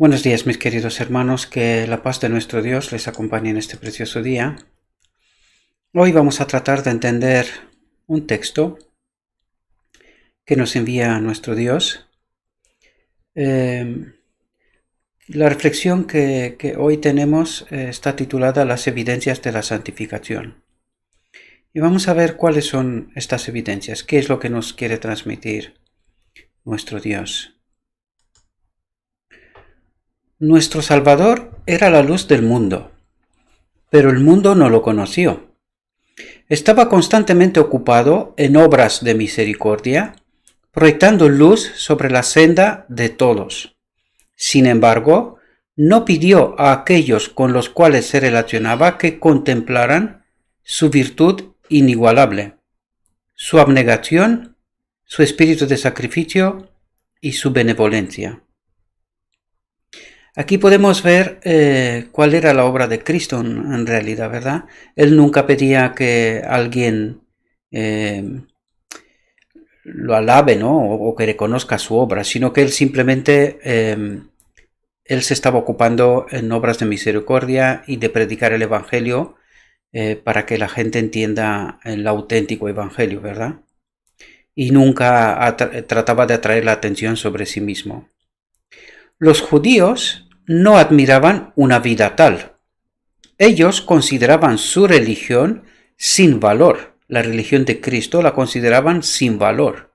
Buenos días, mis queridos hermanos, que la paz de nuestro Dios les acompañe en este precioso día. Hoy vamos a tratar de entender un texto que nos envía nuestro Dios. La reflexión que hoy tenemos está titulada Las evidencias de la santificación. Y vamos a ver cuáles son estas evidencias, qué es lo que nos quiere transmitir nuestro Dios. Nuestro Salvador era la luz del mundo, pero el mundo no lo conoció. Estaba constantemente ocupado en obras de misericordia, proyectando luz sobre la senda de todos. Sin embargo, no pidió a aquellos con los cuales se relacionaba que contemplaran su virtud inigualable, su abnegación, su espíritu de sacrificio y su benevolencia. Aquí podemos ver cuál era la obra de Cristo en realidad, ¿verdad? Él nunca pedía que alguien lo alabe, ¿no? O que reconozca su obra, sino que él simplemente él se estaba ocupando en obras de misericordia y de predicar el Evangelio para que la gente entienda el auténtico Evangelio, ¿verdad? Y nunca trataba de atraer la atención sobre sí mismo. Los judíos no admiraban una vida tal. Ellos consideraban su religión sin valor. La religión de Cristo la consideraban sin valor,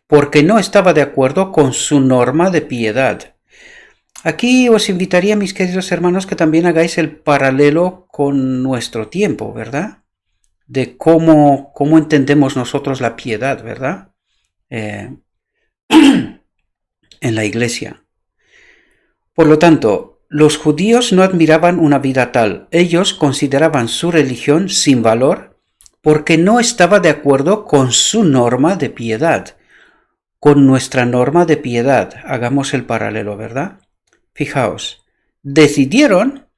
porque no estaba de acuerdo con su norma de piedad. Aquí os invitaría, mis queridos hermanos, que también hagáis el paralelo con nuestro tiempo, ¿verdad? De cómo entendemos nosotros la piedad, ¿verdad? En la iglesia. Por lo tanto, los judíos no admiraban una vida tal. Ellos consideraban su religión sin valor porque no estaba de acuerdo con su norma de piedad, con nuestra norma de piedad. Hagamos el paralelo, ¿verdad? Fijaos, decidieron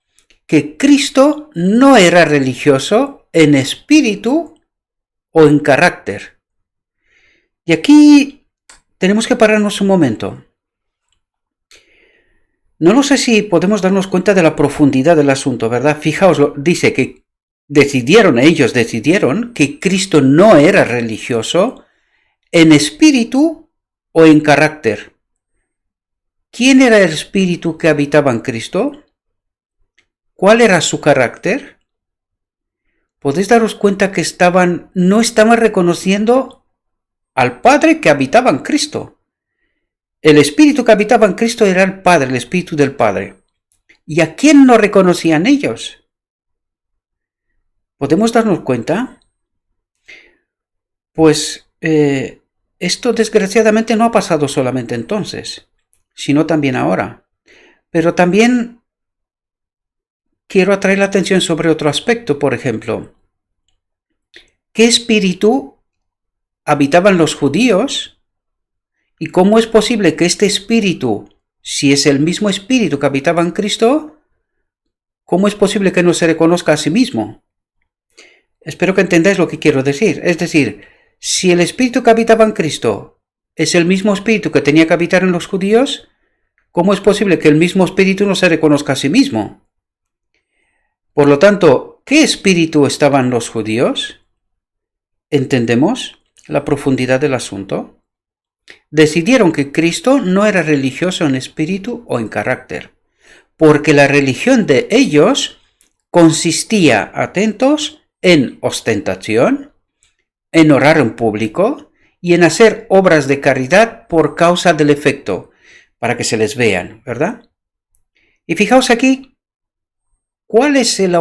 que Cristo no era religioso en espíritu o en carácter. Y aquí tenemos que pararnos un momento. No sé si podemos darnos cuenta de la profundidad del asunto, ¿verdad? Fijaos, dice que ellos decidieron que Cristo no era religioso en espíritu o en carácter. ¿Quién era el espíritu que habitaba en Cristo? ¿Cuál era su carácter? Podéis daros cuenta que no estaban reconociendo al Padre que habitaba en Cristo. El espíritu que habitaba en Cristo era el Padre, el espíritu del Padre. ¿Y a quién no reconocían ellos? ¿Podemos darnos cuenta? Pues esto desgraciadamente no ha pasado solamente entonces, sino también ahora. Pero también quiero atraer la atención sobre otro aspecto, por ejemplo. ¿Qué espíritu habitaban los judíos? ¿Y cómo es posible que este espíritu, si es el mismo espíritu que habitaba en Cristo, cómo es posible que no se reconozca a sí mismo? Espero que entendáis lo que quiero decir. Es decir, si el espíritu que habitaba en Cristo es el mismo espíritu que tenía que habitar en los judíos, ¿cómo es posible que el mismo espíritu no se reconozca a sí mismo? Por lo tanto, ¿qué espíritu estaban los judíos? ¿Entendemos la profundidad del asunto? Decidieron que Cristo no era religioso en espíritu o en carácter, porque la religión de ellos consistía, atentos, en ostentación, en orar en público y en hacer obras de caridad por causa del efecto, para que se les vean, ¿verdad? Y fijaos aquí, ¿cuáles son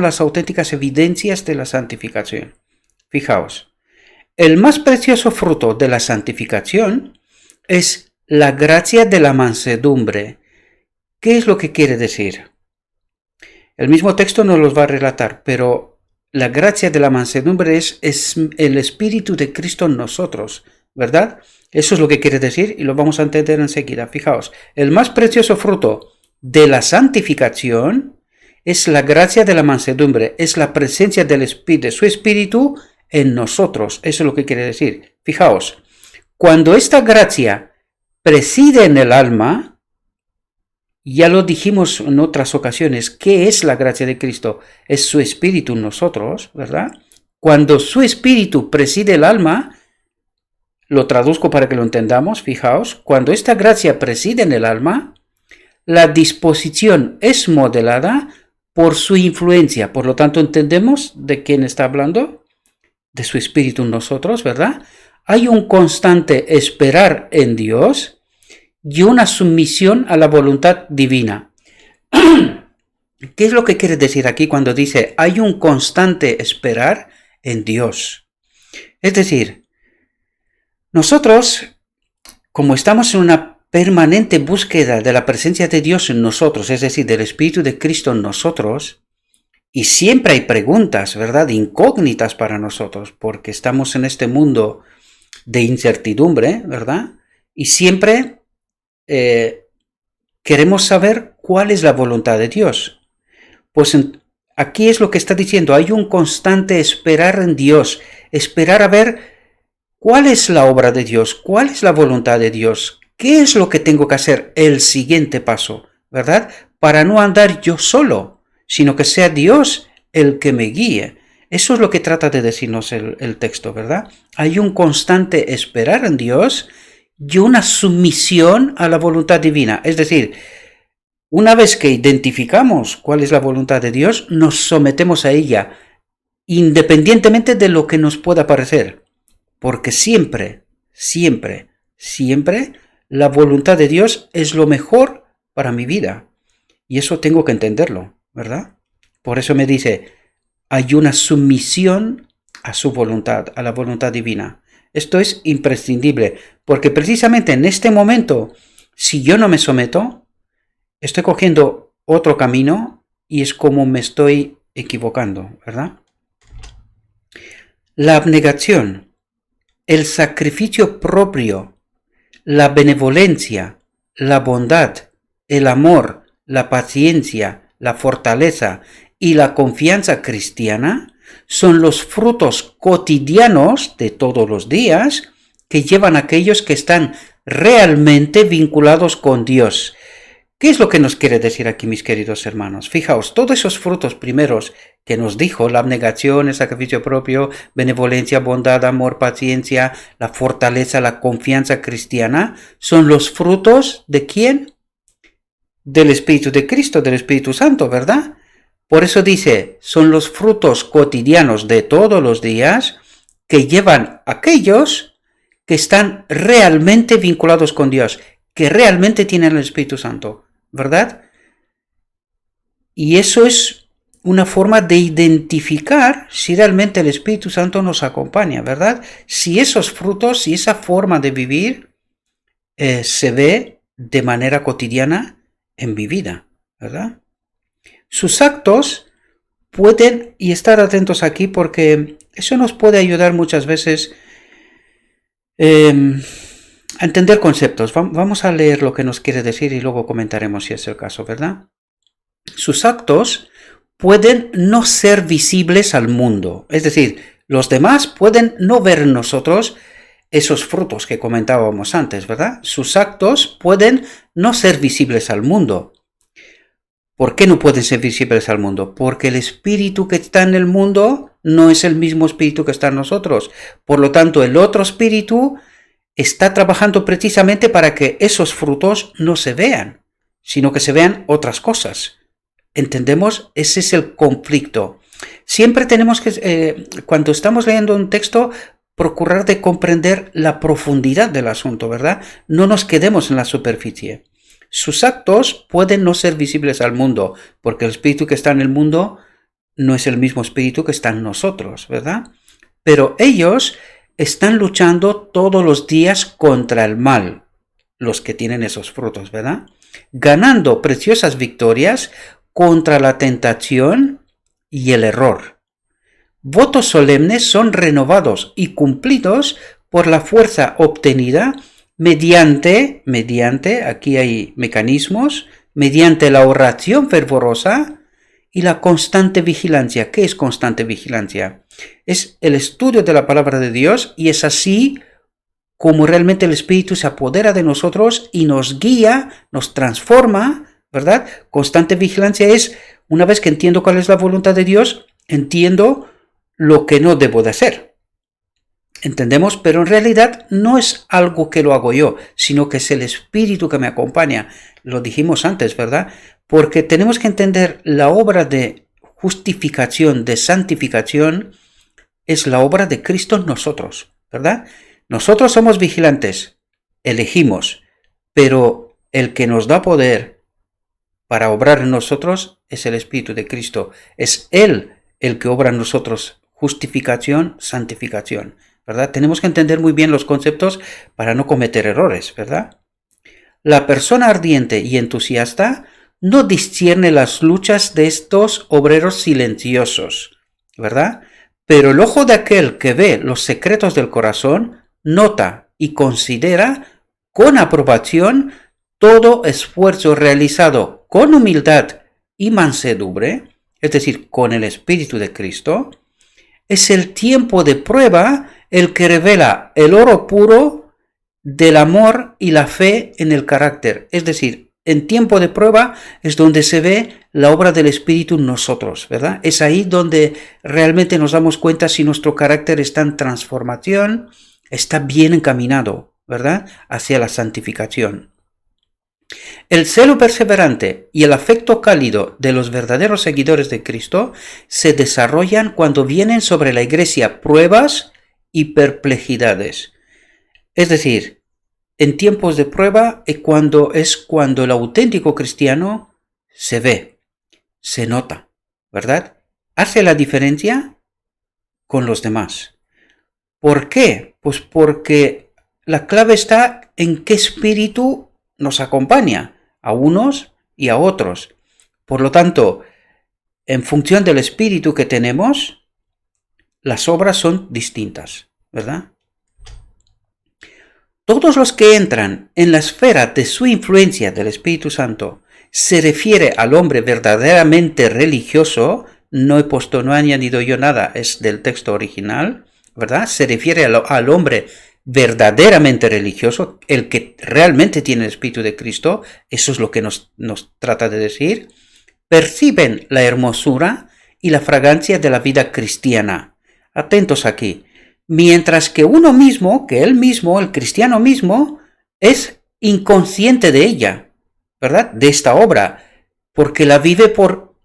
las auténticas evidencias de la santificación? Fijaos. El más precioso fruto de la santificación es la gracia de la mansedumbre. ¿Qué es lo que quiere decir? El mismo texto nos los va a relatar, pero la gracia de la mansedumbre es el Espíritu de Cristo en nosotros, ¿verdad? Eso es lo que quiere decir y lo vamos a entender enseguida. Fijaos, el más precioso fruto de la santificación es la gracia de la mansedumbre, es la presencia de su Espíritu en nosotros. Eso es lo que quiere decir. Fijaos, cuando esta gracia preside en el alma. Ya lo dijimos en otras ocasiones, ¿qué es la gracia de Cristo? Es su espíritu en nosotros, ¿verdad? Cuando su espíritu preside el alma, lo traduzco para que lo entendamos, fijaos, cuando esta gracia preside en el alma, la disposición es modelada por su influencia. Por lo tanto, entendemos de quién está hablando, de su espíritu en nosotros, ¿verdad? Hay un constante esperar en Dios y una sumisión a la voluntad divina. ¿Qué es lo que quiere decir aquí cuando dice hay un constante esperar en Dios? Es decir, nosotros, como estamos en una permanente búsqueda de la presencia de Dios en nosotros, es decir, del Espíritu de Cristo en nosotros, y siempre hay preguntas, ¿verdad?, incógnitas para nosotros, porque estamos en este mundo de incertidumbre, ¿verdad? Y siempre queremos saber cuál es la voluntad de Dios. Pues aquí es lo que está diciendo, hay un constante esperar en Dios, esperar a ver cuál es la obra de Dios, cuál es la voluntad de Dios, qué es lo que tengo que hacer, el siguiente paso, ¿verdad? Para no andar yo solo, sino que sea Dios el que me guíe. Eso es lo que trata de decirnos el texto, ¿verdad? Hay un constante esperar en Dios y una sumisión a la voluntad divina. Es decir, una vez que identificamos cuál es la voluntad de Dios, nos sometemos a ella, independientemente de lo que nos pueda parecer. Porque siempre, siempre, siempre, la voluntad de Dios es lo mejor para mi vida. Y eso tengo que entenderlo, ¿verdad? Por eso me dice, hay una sumisión a su voluntad, a la voluntad divina. Esto es imprescindible, porque precisamente en este momento, si yo no me someto, estoy cogiendo otro camino y es como me estoy equivocando, ¿verdad? La abnegación, el sacrificio propio, la benevolencia, la bondad, el amor, la paciencia, la fortaleza y la confianza cristiana son los frutos cotidianos de todos los días que llevan a aquellos que están realmente vinculados con Dios. ¿Qué es lo que nos quiere decir aquí, mis queridos hermanos? Fijaos, todos esos frutos primeros que nos dijo, la abnegación, el sacrificio propio, benevolencia, bondad, amor, paciencia, la fortaleza, la confianza cristiana, son los frutos ¿de quién? Del Espíritu de Cristo, del Espíritu Santo, ¿verdad? Por eso dice, son los frutos cotidianos de todos los días que llevan a aquellos que están realmente vinculados con Dios, que realmente tienen el Espíritu Santo, ¿verdad? Y eso es una forma de identificar si realmente el Espíritu Santo nos acompaña, ¿verdad? Si esos frutos, si esa forma de vivir se ve de manera cotidiana en mi vida, ¿verdad? Sus actos pueden, y estar atentos aquí porque eso nos puede ayudar muchas veces a entender conceptos. Vamos a leer lo que nos quiere decir y luego comentaremos si es el caso, ¿verdad? Sus actos pueden no ser visibles al mundo, es decir, los demás pueden no ver en nosotros esos frutos que comentábamos antes, ¿verdad? Sus actos pueden no ser visibles al mundo. ¿Por qué no pueden ser visibles al mundo? Porque el espíritu que está en el mundo no es el mismo espíritu que está en nosotros. Por lo tanto, el otro espíritu está trabajando precisamente para que esos frutos no se vean, sino que se vean otras cosas. ¿Entendemos? Ese es el conflicto. Siempre tenemos que, cuando estamos leyendo un texto, procurar de comprender la profundidad del asunto, ¿verdad? No nos quedemos en la superficie. Sus actos pueden no ser visibles al mundo, porque el espíritu que está en el mundo no es el mismo espíritu que está en nosotros, ¿verdad? Pero ellos están luchando todos los días contra el mal, los que tienen esos frutos, ¿verdad? Ganando preciosas victorias contra la tentación y el error. Votos solemnes son renovados y cumplidos por la fuerza obtenida mediante, aquí hay mecanismos, mediante la oración fervorosa y la constante vigilancia. ¿Qué es constante vigilancia? Es el estudio de la palabra de Dios y es así cómo realmente el Espíritu se apodera de nosotros y nos guía, nos transforma, ¿verdad? Constante vigilancia es, una vez que entiendo cuál es la voluntad de Dios, entiendo lo que no debo de hacer. ¿Entendemos? Pero en realidad no es algo que lo hago yo, sino que es el Espíritu que me acompaña. Lo dijimos antes, ¿verdad? Porque tenemos que entender la obra de justificación, de santificación, es la obra de Cristo en nosotros, ¿verdad? Nosotros somos vigilantes, elegimos, pero el que nos da poder para obrar en nosotros es el Espíritu de Cristo. Es Él el que obra en nosotros justificación, santificación, ¿verdad? Tenemos que entender muy bien los conceptos para no cometer errores, ¿verdad? La persona ardiente y entusiasta no discierne las luchas de estos obreros silenciosos, ¿verdad? Pero el ojo de aquel que ve los secretos del corazón nota y considera con aprobación todo esfuerzo realizado con humildad y mansedumbre, es decir, con el Espíritu de Cristo. Es el tiempo de prueba el que revela el oro puro del amor y la fe en el carácter. Es decir, en tiempo de prueba es donde se ve la obra del Espíritu en nosotros, ¿verdad? Es ahí donde realmente nos damos cuenta si nuestro carácter está en transformación, está bien encaminado, ¿verdad? Hacia la santificación. El celo perseverante y el afecto cálido de los verdaderos seguidores de Cristo se desarrollan cuando vienen sobre la iglesia pruebas y perplejidades. Es decir, en tiempos de prueba es cuando el auténtico cristiano se ve, se nota, ¿verdad? Hace la diferencia con los demás. ¿Por qué? Pues porque la clave está en qué espíritu nos acompaña a unos y a otros. Por lo tanto, en función del espíritu que tenemos, las obras son distintas, ¿verdad? Todos los que entran en la esfera de su influencia del Espíritu Santo se refiere al hombre verdaderamente religioso. No he añadido yo nada, es del texto original, ¿verdad? Se refiere al hombre verdaderamente religioso, el que realmente tiene el Espíritu de Cristo. Eso es lo que nos trata de decir. Perciben la hermosura y la fragancia de la vida cristiana. Atentos aquí. Mientras que uno mismo, que él mismo, el cristiano mismo, es inconsciente de ella, ¿verdad? De esta obra, porque la vive por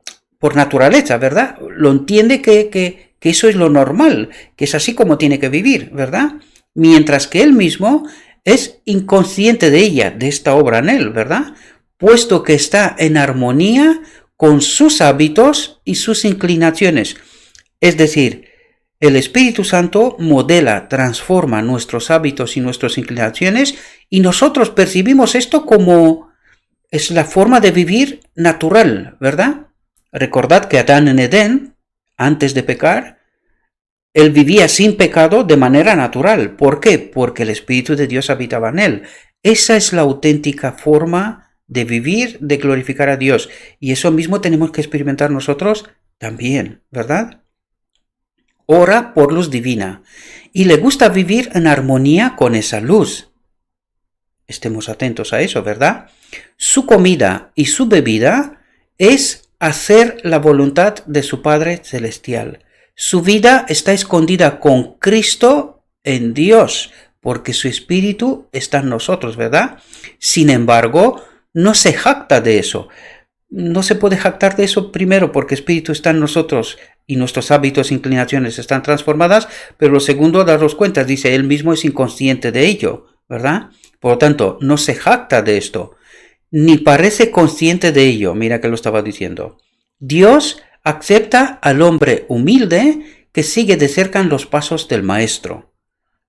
naturaleza, ¿verdad? Lo entiende que eso es lo normal, que es así como tiene que vivir, ¿verdad? Mientras que él mismo es inconsciente de ella, de esta obra en él, ¿verdad? Puesto que está en armonía con sus hábitos y sus inclinaciones. Es decir, el Espíritu Santo modela, transforma nuestros hábitos y nuestras inclinaciones y nosotros percibimos esto como es la forma de vivir natural, ¿verdad? Recordad que Adán en Edén, antes de pecar, él vivía sin pecado de manera natural. ¿Por qué? Porque el Espíritu de Dios habitaba en él. Esa es la auténtica forma de vivir, de glorificar a Dios. Y eso mismo tenemos que experimentar nosotros también, ¿verdad? Ora por luz divina y le gusta vivir en armonía con esa luz. Estemos atentos a eso, ¿verdad? Su comida y su bebida es hacer la voluntad de su Padre Celestial. Su vida está escondida con Cristo en Dios, porque su Espíritu está en nosotros, ¿verdad? Sin embargo, no se jacta de eso. No se puede jactar de eso primero porque el Espíritu está en nosotros y nuestros hábitos e inclinaciones están transformadas, pero lo segundo, daros cuenta, dice, él mismo es inconsciente de ello, ¿verdad? Por lo tanto, no se jacta de esto, ni parece consciente de ello. Mira que lo estaba diciendo. Dios acepta al hombre humilde que sigue de cerca en los pasos del Maestro.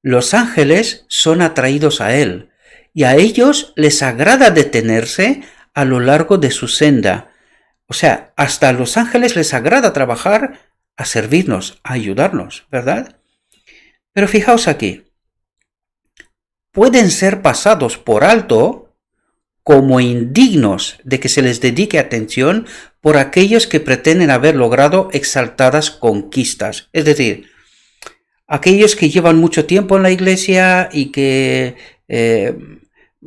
Los ángeles son atraídos a él y a ellos les agrada detenerse a lo largo de su senda. O sea, hasta a los ángeles les agrada trabajar a servirnos, a ayudarnos, ¿verdad? Pero fijaos aquí, pueden ser pasados por alto como indignos de que se les dedique atención por aquellos que pretenden haber logrado exaltadas conquistas. Es decir, aquellos que llevan mucho tiempo en la iglesia y que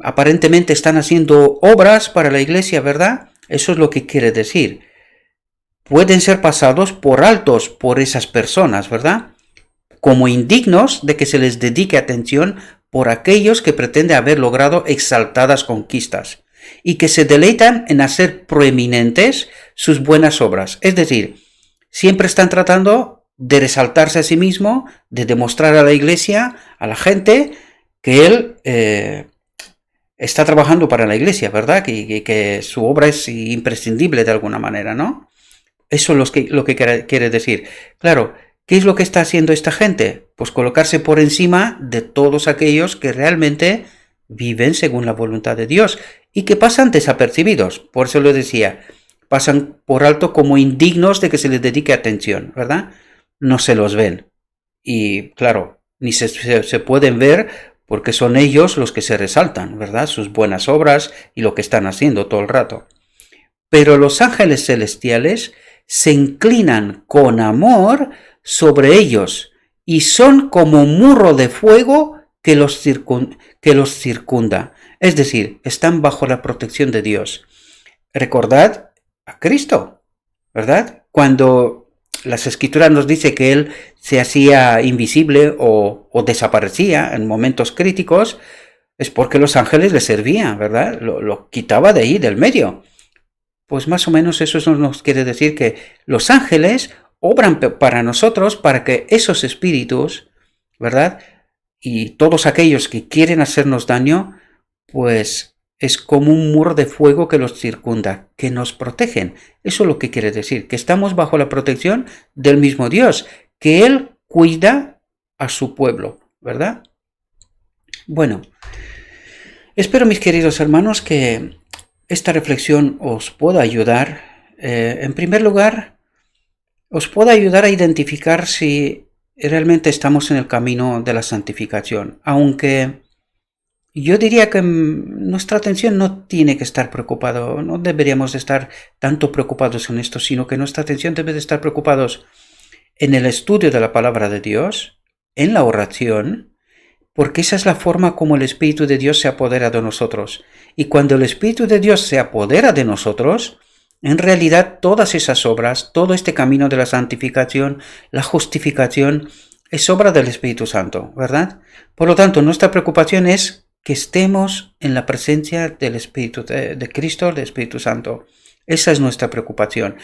aparentemente están haciendo obras para la iglesia, ¿verdad? Eso es lo que quiere decir. Pueden ser pasados por altos por esas personas, ¿verdad? Como indignos de que se les dedique atención por aquellos que pretenden haber logrado exaltadas conquistas y que se deleitan en hacer proeminentes sus buenas obras. Es decir, siempre están tratando de resaltarse a sí mismo, de demostrar a la iglesia, a la gente, que él está trabajando para la iglesia, ¿verdad? Que su obra es imprescindible de alguna manera, ¿no? Eso es lo que quiere decir. Claro, ¿qué es lo que está haciendo esta gente? Pues colocarse por encima de todos aquellos que realmente viven según la voluntad de Dios y que pasan desapercibidos. Por eso lo decía, pasan por alto como indignos de que se les dedique atención, ¿verdad? No se los ven. Y claro, ni se pueden ver porque son ellos los que se resaltan, ¿verdad? Sus buenas obras y lo que están haciendo todo el rato. Pero los ángeles celestiales se inclinan con amor sobre ellos y son como un muro de fuego que los circunda. Es decir, están bajo la protección de Dios. Recordad a Cristo, ¿verdad? Cuando las Escrituras nos dice que Él se hacía invisible o desaparecía en momentos críticos, es porque los ángeles le servían, ¿verdad? Lo quitaba de ahí, del medio. Pues más o menos eso nos quiere decir que los ángeles obran para nosotros para que esos espíritus, ¿verdad? Y todos aquellos que quieren hacernos daño, pues es como un muro de fuego que los circunda, que nos protegen. Eso es lo que quiere decir, que estamos bajo la protección del mismo Dios, que Él cuida a su pueblo, ¿verdad? Bueno, espero, mis queridos hermanos, que esta reflexión os pueda ayudar. En primer lugar, os pueda ayudar a identificar si realmente estamos en el camino de la santificación, aunque yo diría que nuestra atención no tiene que estar preocupado, no deberíamos de estar tanto preocupados en esto, sino que nuestra atención debe de estar preocupados en el estudio de la palabra de Dios, en la oración, porque esa es la forma como el Espíritu de Dios se apodera de nosotros. Y cuando el Espíritu de Dios se apodera de nosotros, en realidad todas esas obras, todo este camino de la santificación, la justificación, es obra del Espíritu Santo, ¿verdad? Por lo tanto, nuestra preocupación es que estemos en la presencia del Espíritu de Cristo, del Espíritu Santo. Esa es nuestra preocupación.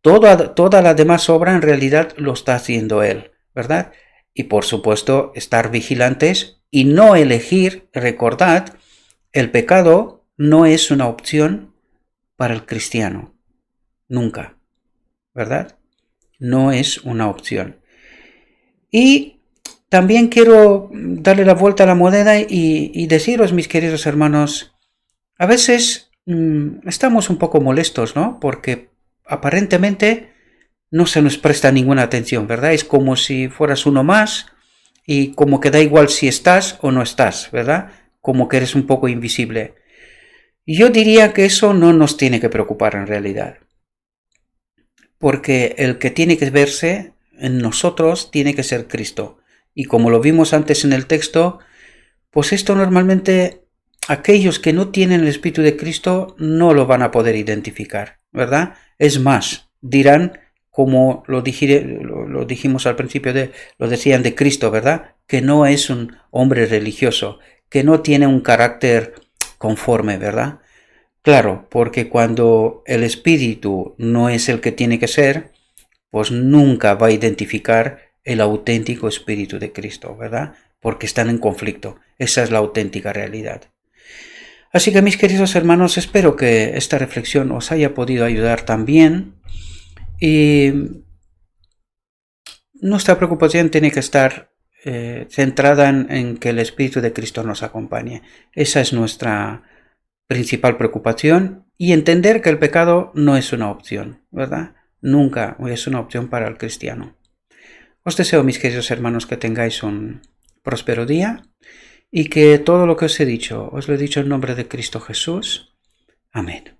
Toda la demás obra en realidad lo está haciendo Él, ¿verdad? Y por supuesto, estar vigilantes y no elegir, recordad, el pecado no es una opción para el cristiano. Nunca, ¿verdad? No es una opción. Y también quiero darle la vuelta a la moneda y deciros, mis queridos hermanos, a veces estamos un poco molestos, ¿no? Porque aparentemente no se nos presta ninguna atención, ¿verdad? Es como si fueras uno más y como que da igual si estás o no estás, ¿verdad? Como que eres un poco invisible. Yo diría que eso no nos tiene que preocupar en realidad, porque el que tiene que verse en nosotros tiene que ser Cristo. Y como lo vimos antes en el texto, pues esto normalmente aquellos que no tienen el Espíritu de Cristo no lo van a poder identificar, ¿verdad? Es más, dirán, como lo dijimos al principio, lo decían de Cristo, ¿verdad? Que no es un hombre religioso, que no tiene un carácter conforme, ¿verdad? Claro, porque cuando el espíritu no es el que tiene que ser, pues nunca va a identificar el auténtico espíritu de Cristo, ¿verdad? Porque están en conflicto. Esa es la auténtica realidad. Así que, mis queridos hermanos, espero que esta reflexión os haya podido ayudar también. Y nuestra preocupación tiene que estar centrada en que el Espíritu de Cristo nos acompañe. Esa es nuestra principal preocupación, y entender que el pecado no es una opción, ¿verdad? Nunca es una opción para el cristiano. Os deseo, mis queridos hermanos, que tengáis un próspero día y que todo lo que os he dicho, os lo he dicho en nombre de Cristo Jesús. Amén.